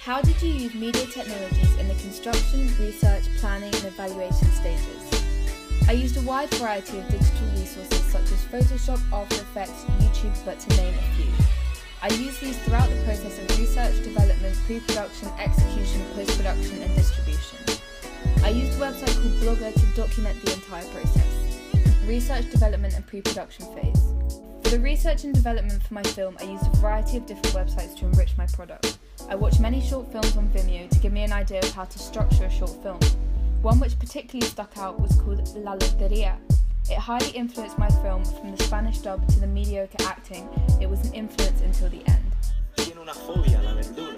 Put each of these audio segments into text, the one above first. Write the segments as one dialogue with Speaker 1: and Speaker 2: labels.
Speaker 1: How did you use media technologies in the construction, research, planning and evaluation stages? I used a wide variety of digital resources such as Photoshop, After Effects, YouTube, but to name a few. I used these throughout the process of research, development, pre-production, execution, post-production and distribution. I used a website called Blogger to document the entire process. Research, development and pre-production phase. For the research and development for my film, I used a variety of different websites to enrich my product. I watched many short films on Vimeo to give me an idea of how to structure a short film. One which particularly stuck out was called La Loteria. It highly influenced my film. From the Spanish dub to the mediocre acting, it was an influence until the end.
Speaker 2: Tiene una fobia a la verdura.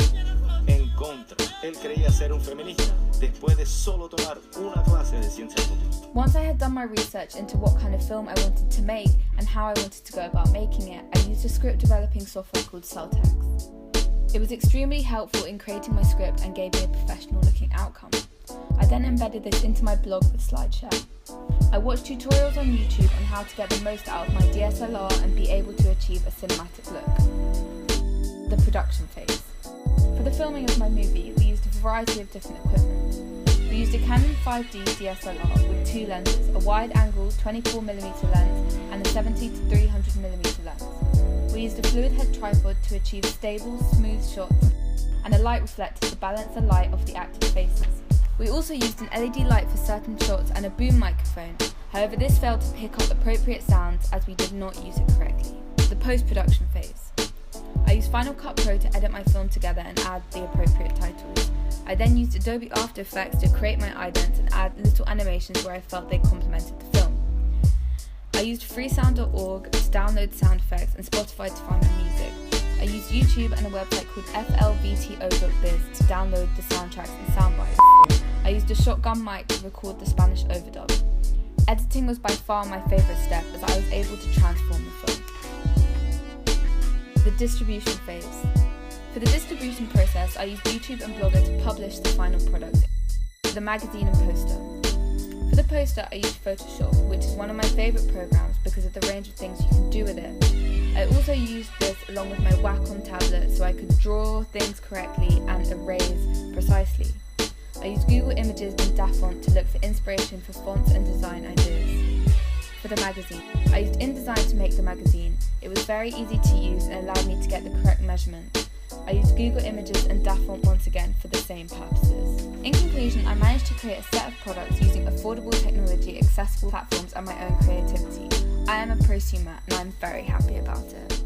Speaker 2: En contra, él creía ser un feminista después de solo tomar una clase de ciencia política.
Speaker 1: Once I had done my research into what kind of film I wanted to make and how I wanted to go about making it, I used a script developing software called Celtex. It was extremely helpful in creating my script and gave me a professional looking outcome. I then embedded this into my blog with SlideShare. I watched tutorials on YouTube on how to get the most out of my DSLR and be able to achieve a cinematic look. The production phase. For the filming of my movie, we used a variety of different equipment. We used a Canon 5D DSLR with two lenses, a wide-angle 24mm lens and a 70-300mm lens. We used a fluid head tripod to achieve stable, smooth shots and a light reflector to balance the light of the actors' faces. We also used an LED light for certain shots and a boom microphone. However, this failed to pick up appropriate sounds as we did not use it correctly. The post-production phase. I used Final Cut Pro to edit my film together and add the appropriate titles. I then used Adobe After Effects to create my idents and add little animations where I felt they complemented the film. I used freesound.org to download sound effects and Spotify to find my music. I used YouTube and a website called flvto.biz to download the soundtracks and soundbites. I used a shotgun mic to record the Spanish overdub. Editing was by far my favourite step as I was able to transform the film. The distribution phase. For the distribution process, I used YouTube and Blogger to publish the final product, the magazine and poster. For the poster, I used Photoshop, which is one of my favourite programs because of the range of things you can do with it. I also used this along with my Wacom tablet so I could draw things correctly and erase precisely. I used Google Images and DaFont to look for inspiration for fonts and design ideas. For the magazine, I used InDesign to make the magazine. It was very easy to use and allowed me to get the correct measurement. I used Google Images and DaFont once again for the same purposes. In conclusion, I managed to create a set of products using affordable technology, accessible platforms and my own creativity. I am a prosumer and I'm very happy about it.